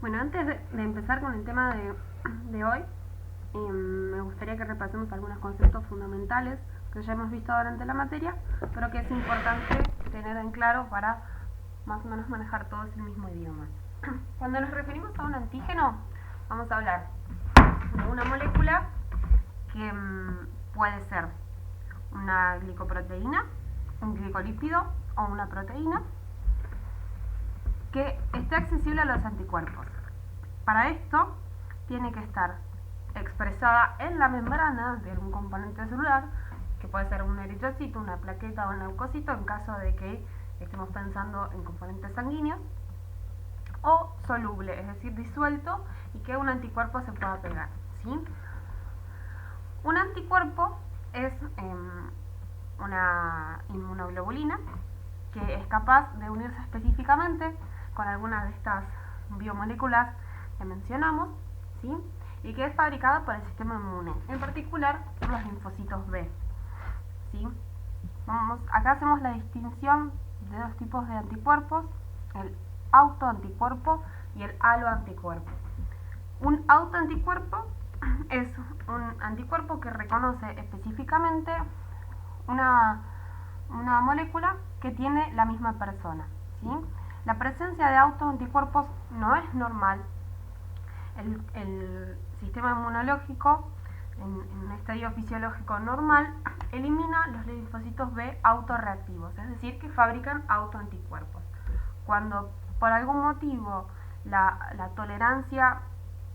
Bueno, antes de empezar con el tema de hoy, me gustaría que repasemos algunos conceptos fundamentales que ya hemos visto durante la materia, pero que es importante tener en claro para más o menos manejar todos el mismo idioma. Cuando nos referimos a un antígeno, vamos a hablar de una molécula que puede ser una glicoproteína, un glicolípido o una proteína que esté accesible a los anticuerpos. Para esto tiene que estar expresada en la membrana de un componente celular, que puede ser un eritrocito, una plaqueta o un leucocito en caso de que estemos pensando en componentes sanguíneos, o soluble, es decir, disuelto y que un anticuerpo se pueda pegar, ¿sí? Un anticuerpo es una inmunoglobulina que es capaz de unirse específicamente con alguna de estas biomoléculas que mencionamos, ¿sí? Y que es fabricada por el sistema inmune, en particular por los linfocitos B, ¿sí? Acá hacemos la distinción de dos tipos de anticuerpos, el autoanticuerpo y el haloanticuerpo. Un autoanticuerpo es un anticuerpo que reconoce específicamente una, una molécula que tiene la misma persona, ¿sí? La presencia de autoanticuerpos no es normal. El sistema inmunológico, en un estadio fisiológico normal, elimina los linfocitos B autorreactivos, es decir, que fabrican autoanticuerpos. Cuando por algún motivo la tolerancia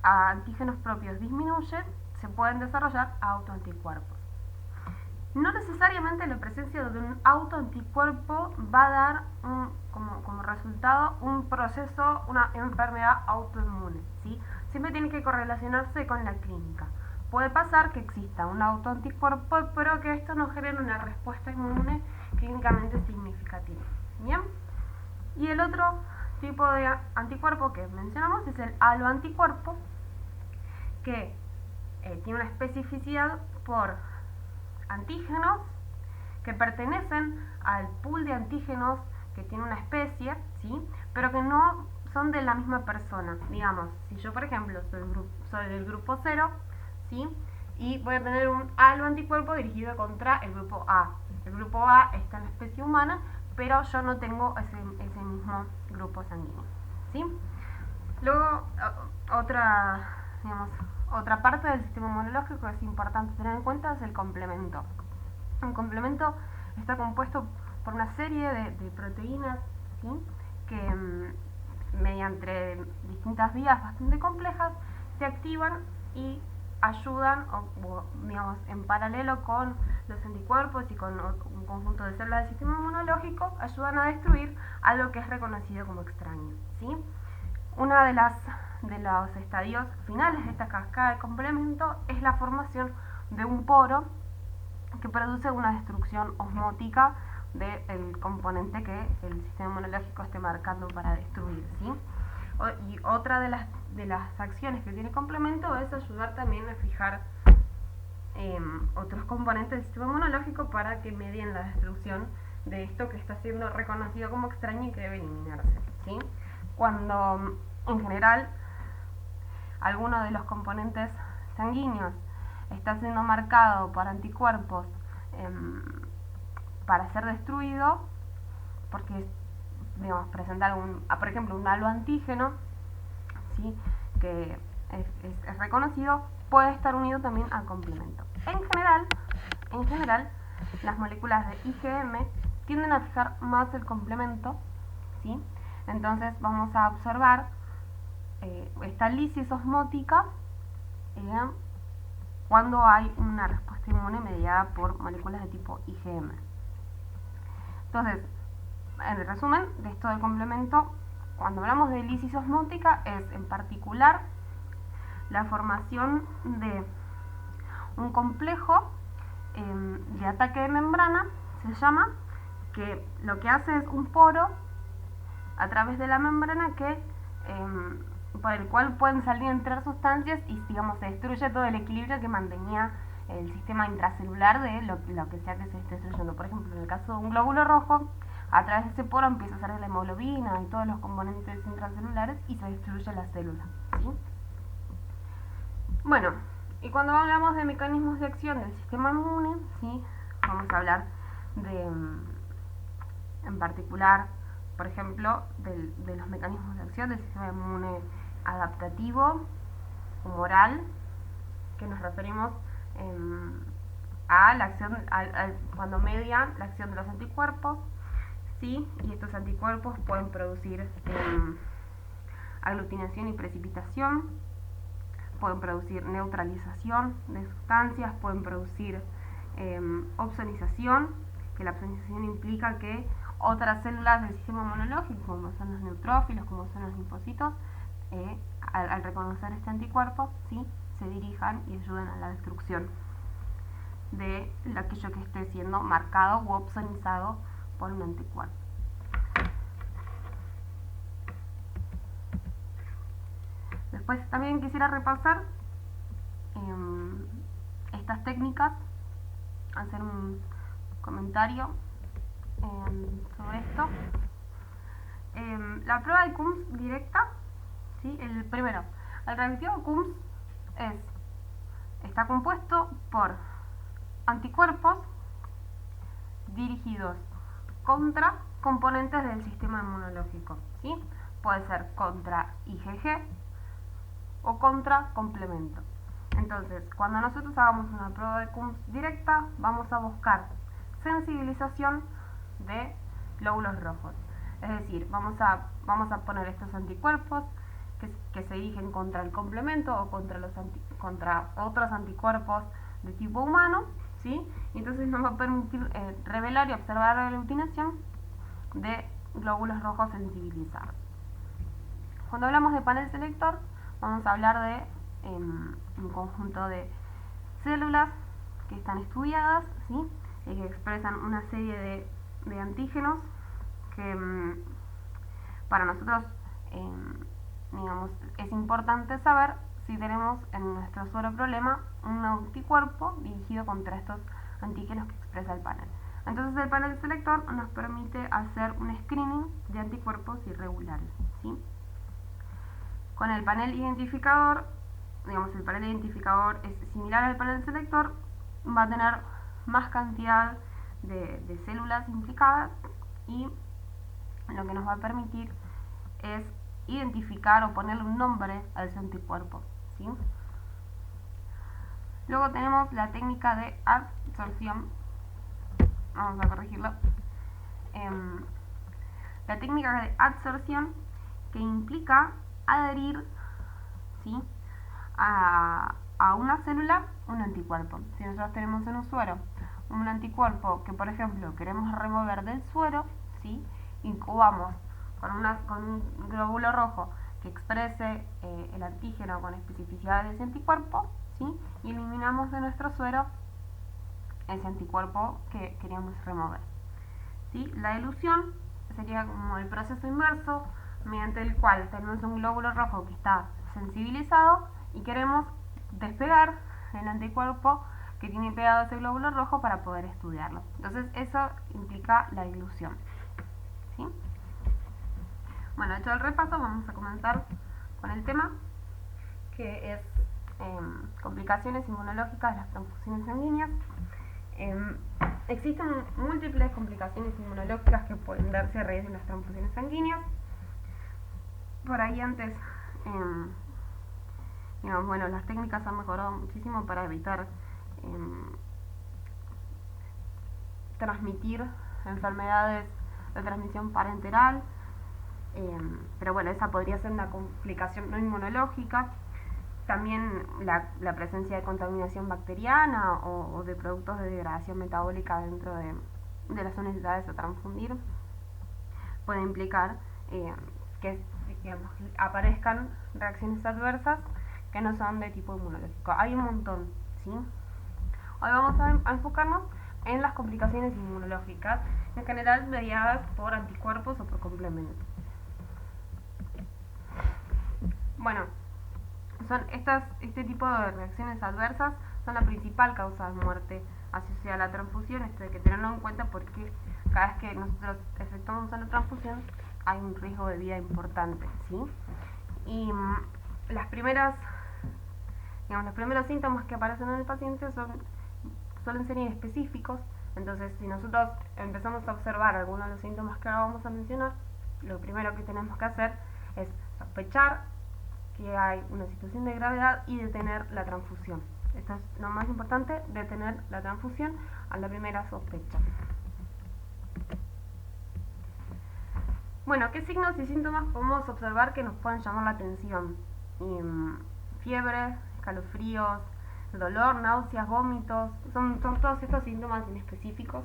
a antígenos propios disminuye, se pueden desarrollar autoanticuerpos. No necesariamente la presencia de un autoanticuerpo va a dar como resultado un proceso, una enfermedad autoinmune, ¿sí? Siempre tiene que correlacionarse con la clínica. Puede pasar que exista un autoanticuerpo, pero que esto no genere una respuesta inmune clínicamente significativa. ¿Bien? Y el otro tipo de anticuerpo que mencionamos es el haloanticuerpo, que tiene una especificidad por antígenos que pertenecen al pool de antígenos que tiene una especie, ¿sí? Pero que no son de la misma persona. Digamos, si yo por ejemplo soy del grupo 0, ¿sí? Y voy a tener un haloanticuerpo dirigido contra el grupo A. El grupo A está en la especie humana, pero yo no tengo ese mismo grupo sanguíneo, ¿sí? Luego, digamos, otra parte del sistema inmunológico que es importante tener en cuenta es el complemento. El complemento está compuesto por una serie de proteínas, ¿sí? Que mediante distintas vías bastante complejas se activan y ayudan, digamos, en paralelo con los anticuerpos y con un conjunto de células del sistema inmunológico, ayudan a destruir algo que es reconocido como extraño, ¿sí? Uno de los estadios finales de esta cascada de complemento es la formación de un poro que produce una destrucción osmótica del componente que el sistema inmunológico esté marcando para destruir, ¿sí? Y otra de las acciones que tiene complemento es ayudar también a fijar otros componentes del sistema inmunológico para que medien la destrucción de esto que está siendo reconocido como extraño y que debe eliminarse, ¿sí? Cuando en general alguno de los componentes sanguíneos está siendo marcado por anticuerpos para ser destruido, porque digamos, presenta por ejemplo un haloantígeno, ¿sí? Que es reconocido, puede estar unido también al complemento. En general, las moléculas de IgM tienden a fijar más el complemento, ¿sí? Entonces vamos a observar esta lisis osmótica cuando hay una respuesta inmune mediada por moléculas de tipo IgM. Entonces, en resumen de esto del complemento, cuando hablamos de lisis osmótica es en particular la formación de un complejo de ataque de membrana, se llama, que lo que hace es un poro a través de la membrana que por el cual pueden salir y entrar sustancias y, digamos, se destruye todo el equilibrio que mantenía el sistema intracelular de lo que sea que se esté destruyendo. Por ejemplo, en el caso de un glóbulo rojo, a través de ese poro empieza a salir la hemoglobina y todos los componentes intracelulares y se destruye la célula, ¿sí? Bueno, y cuando hablamos de mecanismos de acción del sistema inmune, ¿sí? Vamos a hablar de, en particular, por ejemplo, de los mecanismos de acción del sistema inmune adaptativo, humoral, que nos referimos a la acción, cuando median la acción de los anticuerpos, ¿sí? Y estos anticuerpos pueden producir aglutinación y precipitación, pueden producir neutralización de sustancias, pueden producir opsonización, que la opsonización implica que otras células del sistema inmunológico, como son los neutrófilos, como son los linfocitos, al reconocer este anticuerpo, ¿sí? Se dirijan y ayudan a la destrucción de aquello que esté siendo marcado u opsonizado por un anticuerpo. Después también quisiera repasar estas técnicas, hacer un comentario sobre esto. La prueba de Coombs directa, ¿sí? El reactivo Coombs está compuesto por anticuerpos dirigidos contra componentes del sistema inmunológico, ¿sí? Puede ser contra IgG o contra complemento. Entonces, cuando nosotros hagamos una prueba de Coombs directa, vamos a buscar sensibilización de glóbulos rojos. Es decir, vamos a poner estos anticuerpos que se dirigen contra el complemento o contra otros anticuerpos de tipo humano, ¿sí? Y entonces nos va a permitir revelar y observar la aglutinación de glóbulos rojos sensibilizados. Cuando hablamos de panel selector, vamos a hablar de un conjunto de células que están estudiadas, ¿sí? Y que expresan una serie de antígenos que para nosotros digamos, es importante saber si tenemos en nuestro suero problema un anticuerpo dirigido contra estos antígenos que expresa el panel. Entonces el panel selector nos permite hacer un screening de anticuerpos irregulares, ¿sí? Con el panel identificador, digamos, el panel identificador es similar al panel selector, va a tener más cantidad de células implicadas y lo que nos va a permitir es identificar o ponerle un nombre a ese anticuerpo, ¿sí? Luego tenemos la técnica de adsorción. Vamos a corregirlo. La técnica de adsorción, que implica adherir, ¿sí? a una célula un anticuerpo. Si nosotros tenemos en un suero un anticuerpo que, por ejemplo, queremos remover del suero, ¿sí? Incubamos con un glóbulo rojo que exprese el antígeno con especificidad de ese anticuerpo, ¿sí? Y eliminamos de nuestro suero ese anticuerpo que queríamos remover, ¿sí? La elusión sería como el proceso inverso, mediante el cual tenemos un glóbulo rojo que está sensibilizado y queremos despegar el anticuerpo que tiene pegado ese glóbulo rojo para poder estudiarlo. Entonces eso implica la ilusión, ¿sí? Bueno, hecho el repaso, vamos a comenzar con el tema, que es complicaciones inmunológicas de las transfusiones sanguíneas. Existen múltiples complicaciones inmunológicas que pueden darse a raíz de las transfusiones sanguíneas. Por ahí antes, digamos, bueno, las técnicas han mejorado muchísimo para evitar transmitir enfermedades de transmisión parenteral, pero bueno, esa podría ser una complicación no inmunológica. También la presencia de contaminación bacteriana o de productos de degradación metabólica dentro de las unidades a transfundir puede implicar que, digamos, aparezcan reacciones adversas que no son de tipo inmunológico. Hay un montón, ¿sí? Hoy vamos a enfocarnos en las complicaciones inmunológicas, en general mediadas por anticuerpos o por complementos. Bueno, este tipo de reacciones adversas son la principal causa de muerte asociada a la transfusión. Esto hay que tenerlo en cuenta porque cada vez que nosotros efectuamos una transfusión hay un riesgo de vida importante, ¿sí? Y los primeros síntomas que aparecen en el paciente suelen ser inespecíficos. Entonces, si nosotros empezamos a observar algunos de los síntomas que ahora vamos a mencionar, lo primero que tenemos que hacer es sospechar que hay una situación de gravedad y detener la transfusión. Esto es lo más importante, detener la transfusión a la primera sospecha. Bueno, ¿qué signos y síntomas podemos observar que nos pueden llamar la atención? Fiebre, escalofríos, dolor, náuseas, vómitos, son todos estos síntomas inespecíficos,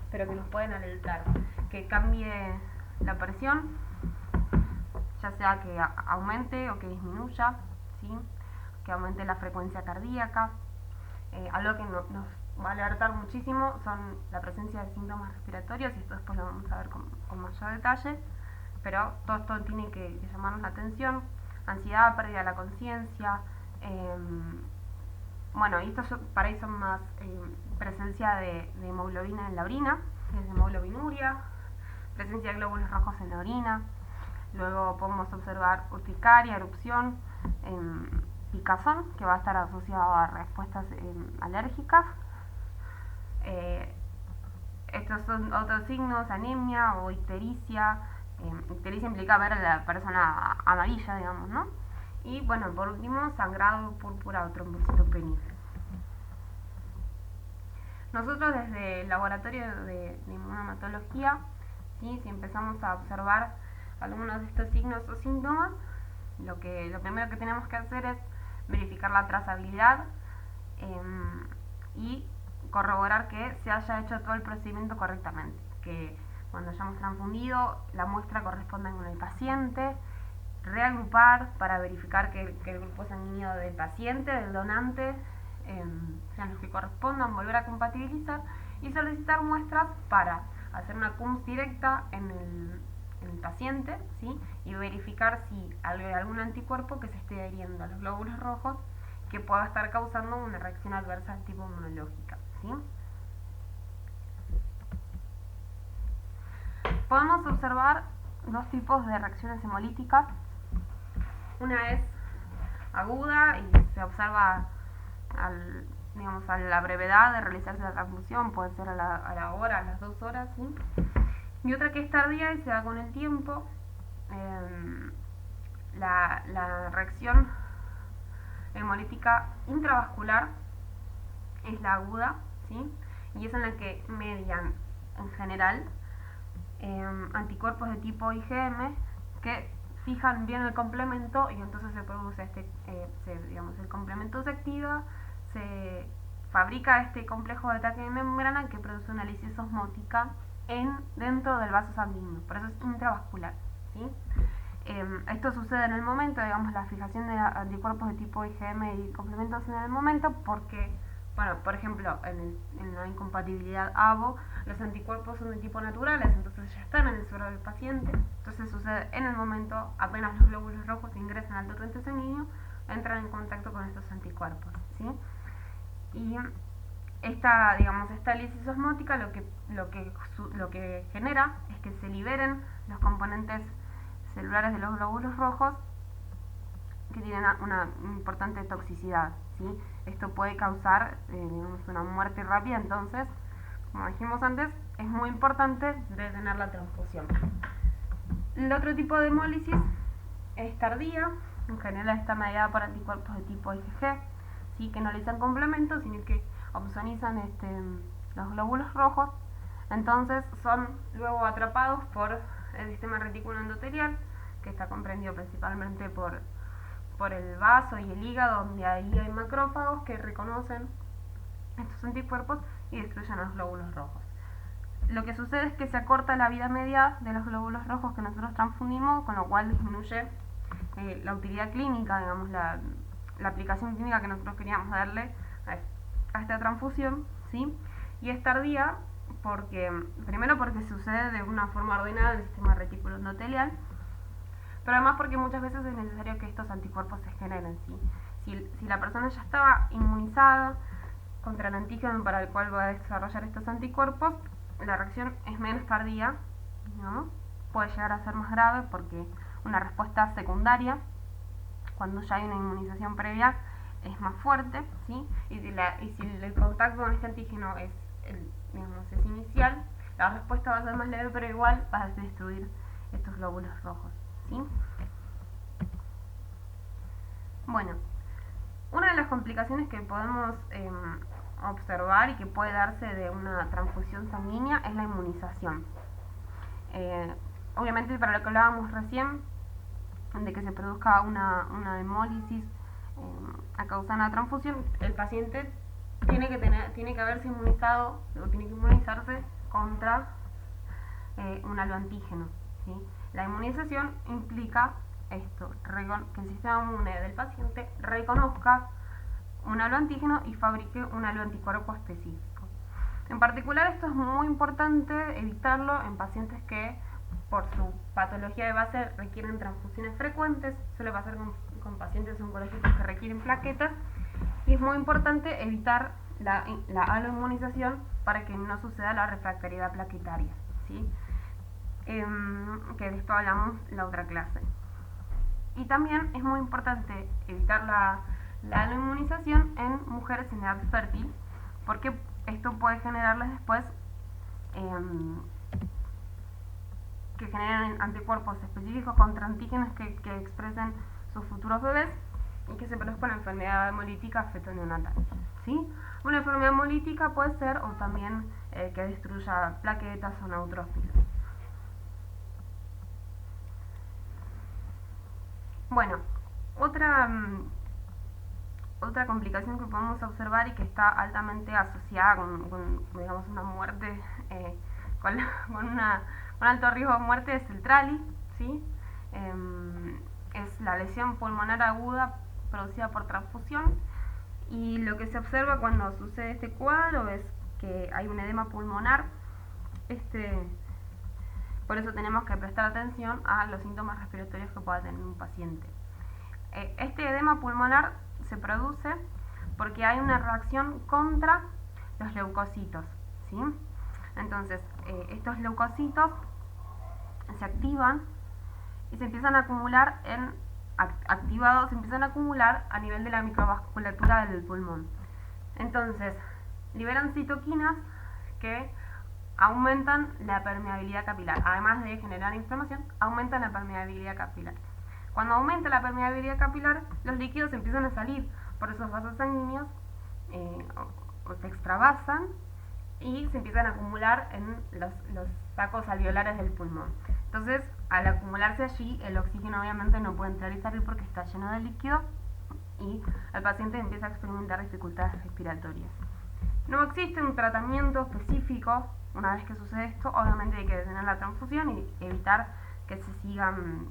pero que nos pueden alertar. Que cambie la presión, ya sea que aumente o que disminuya, ¿sí? Que aumente la frecuencia cardíaca. Algo que nos va a alertar muchísimo son la presencia de síntomas respiratorios, y esto después lo vamos a ver con mayor detalle, pero todo esto tiene que llamarnos la atención. Ansiedad, pérdida de la conciencia, bueno, y estos para ahí son más presencia de hemoglobina en la orina, que es hemoglobinuria, presencia de glóbulos rojos en la orina. Luego podemos observar urticaria, erupción, picazón, que va a estar asociado a respuestas alérgicas. Estos son otros signos: anemia o ictericia. Ictericia implica ver a la persona amarilla, digamos, ¿no? Y bueno, por último, sangrado, púrpura o trombocitopenia. Nosotros desde el laboratorio de inmunohematología, ¿sí? Si empezamos a observar algunos de estos signos o síntomas, lo primero que tenemos que hacer es verificar la trazabilidad y corroborar que se haya hecho todo el procedimiento correctamente, que cuando hayamos transfundido la muestra corresponda con el paciente, reagrupar para verificar que el grupo sanguíneo del paciente, del donante, sean los que correspondan, volver a compatibilizar y solicitar muestras para hacer una CUMS directa en el paciente, ¿sí? Y verificar si hay algún anticuerpo que se esté adhiriendo a los glóbulos rojos que pueda estar causando una reacción adversa de tipo inmunológica, ¿sí? Podemos observar dos tipos de reacciones hemolíticas. Una es aguda y se observa a la brevedad de realizarse la transfusión, puede ser a la hora, a las 2 horas, ¿sí? Y otra que es tardía y se da con el tiempo. La reacción hemolítica intravascular es la aguda, ¿sí? Y es en la que median en general anticuerpos de tipo IgM que fijan bien el complemento, y entonces se produce el complemento se activa, se fabrica este complejo de ataque de membrana que produce una lisis osmótica dentro del vaso sanguíneo, por eso es intravascular, ¿sí? Esto sucede en el momento, la fijación de anticuerpos de tipo IgM y complementos en el momento, porque, bueno, por ejemplo, en la incompatibilidad ABO, los anticuerpos son de tipo naturales, entonces ya están en el suero del paciente, entonces sucede en el momento, apenas los glóbulos rojos ingresan al torrente sanguíneo, entran en contacto con estos anticuerpos, ¿sí? Y esta lisis osmótica lo que genera es que se liberen los componentes celulares de los glóbulos rojos que tienen una importante toxicidad, ¿sí? Esto puede causar una muerte rápida, entonces, como dijimos antes, es muy importante detener la transfusión. El otro tipo de hemólisis es tardía, en general está mediada por anticuerpos de tipo IgG, ¿sí? Que no realizan complementos, sino que opsonizan los glóbulos rojos, entonces son luego atrapados por el sistema retículo endotelial, que está comprendido principalmente por el vaso y el hígado, donde ahí hay macrófagos que reconocen estos anticuerpos y destruyen los glóbulos rojos. Lo que sucede es que se acorta la vida media de los glóbulos rojos que nosotros transfundimos, con lo cual disminuye la utilidad clínica, la aplicación clínica que nosotros queríamos darle a esta transfusión, ¿sí? Y es tardía primero porque sucede de una forma ordenada en el sistema retículo endotelial, pero además porque muchas veces es necesario que estos anticuerpos se generen, ¿sí? Si la persona ya estaba inmunizada contra el antígeno para el cual va a desarrollar estos anticuerpos, la reacción es menos tardía, ¿no? Puede llegar a ser más grave porque una respuesta secundaria, cuando ya hay una inmunización previa, es más fuerte, ¿sí? Y si el contacto con este antígeno es inicial, la respuesta va a ser más leve, pero igual va a destruir estos glóbulos rojos, ¿sí? Bueno, una de las complicaciones que podemos observar y que puede darse de una transfusión sanguínea es la inmunización. Obviamente, para lo que hablábamos recién, de que se produzca una hemólisis a causa de una transfusión, el paciente tiene que haberse inmunizado o tiene que inmunizarse contra un aloantígeno, ¿sí? La inmunización implica esto, que el sistema inmune del paciente reconozca un aloantígeno y fabrique un aloanticuerpo específico. En particular, esto es muy importante evitarlo en pacientes que por su patología de base requieren transfusiones frecuentes. Suele pasar con pacientes oncológicos que requieren plaquetas, y es muy importante evitar la aloinmunización para que no suceda la refractariedad plaquetaria, ¿sí? Que de esto hablamos la otra clase. Y también es muy importante evitar la aloinmunización en mujeres en edad fértil, porque esto puede generarles después que generen anticuerpos específicos contra antígenos que expresen sus futuros bebés y que se produzca una enfermedad hemolítica feto-neonatal, ¿sí? Una enfermedad hemolítica puede ser o también que destruya plaquetas o neutrófilos. Bueno, otra complicación que podemos observar y que está altamente asociada con digamos, una muerte, con un alto riesgo de muerte, es el TRALI, ¿sí? Es la lesión pulmonar aguda producida por transfusión, y lo que se observa cuando sucede este cuadro es que hay un edema pulmonar. Por eso tenemos que prestar atención a los síntomas respiratorios que pueda tener un paciente. Este edema pulmonar se produce porque hay una reacción contra los leucocitos, ¿sí? Entonces, estos leucocitos se activan y se empiezan a acumular se empiezan a acumular a nivel de la microvasculatura del pulmón. Entonces, liberan citoquinas que aumentan la permeabilidad capilar. Además de generar inflamación, aumentan la permeabilidad capilar. Cuando aumenta la permeabilidad capilar, los líquidos empiezan a salir por esos vasos sanguíneos, o se extravasan y se empiezan a acumular en los sacos alveolares del pulmón. Entonces, al acumularse allí, el oxígeno obviamente no puede entrar y salir porque está lleno de líquido, y el paciente empieza a experimentar dificultades respiratorias. No existe un tratamiento específico una vez que sucede esto. Obviamente hay que detener la transfusión y evitar que se sigan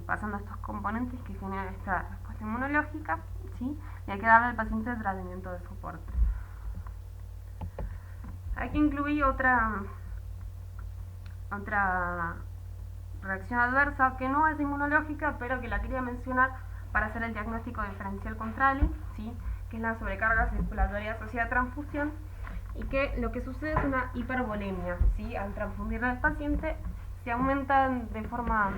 pasando estos componentes que generan esta respuesta inmunológica, ¿sí? Y hay que darle al paciente tratamiento de soporte. Hay que incluir otra reacción adversa que no es inmunológica, pero que la quería mencionar para hacer el diagnóstico diferencial con TRALI, ¿sí? Que es la sobrecarga circulatoria asociada a transfusión, y que lo que sucede es una hipervolemia, ¿sí? Al transfundir al paciente se aumenta de forma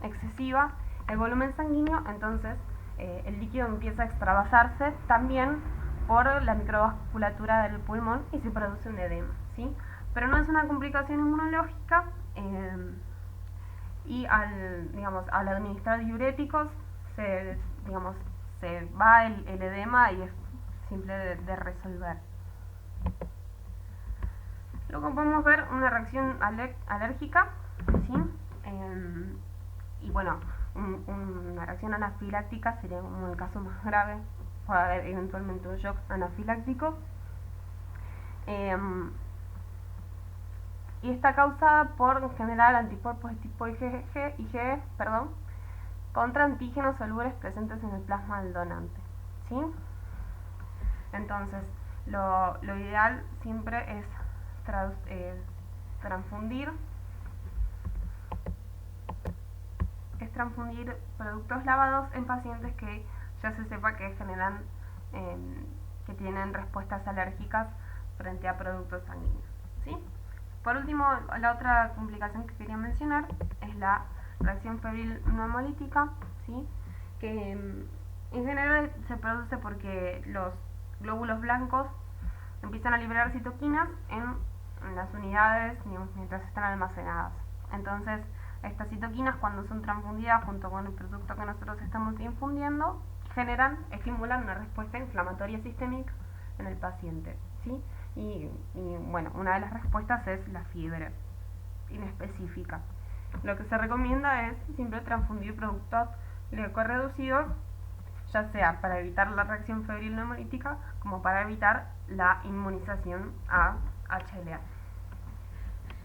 excesiva el volumen sanguíneo, entonces el líquido empieza a extravasarse también por la microvasculatura del pulmón y se produce un edema, ¿sí? Pero no es una complicación inmunológica, y al administrar diuréticos se va el edema y es simple de resolver. Luego podemos ver una reacción alérgica, ¿sí? Y bueno, una reacción anafiláctica sería como el caso más grave. Puede haber eventualmente un shock anafiláctico. Y está causada por, en general, anticuerpos de tipo IgE, contra antígenos solubles presentes en el plasma del donante, ¿sí? Entonces, lo ideal siempre es transfundir productos lavados en pacientes que ya se sepa que generan, que tienen respuestas alérgicas frente a productos sanguíneos, ¿sí? Por último, la otra complicación que quería mencionar es la reacción febril no hemolítica, ¿sí? Que en general se produce porque los glóbulos blancos empiezan a liberar citoquinas en las unidades, digamos, mientras están almacenadas. Entonces, estas citoquinas, cuando son transfundidas junto con el producto que nosotros estamos infundiendo, estimulan una respuesta inflamatoria sistémica en el paciente, ¿sí? Y bueno, una de las respuestas es la fiebre inespecífica. Lo que se recomienda es siempre transfundir productos leucorreducidos, ya sea para evitar la reacción febril no hemolítica como para evitar la inmunización a HLA.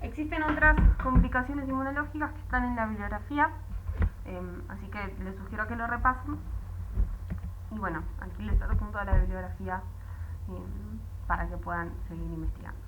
Existen otras complicaciones inmunológicas que están en la bibliografía, así que les sugiero que lo repasen. Y bueno, aquí les adjunto a la bibliografía para que puedan seguir investigando.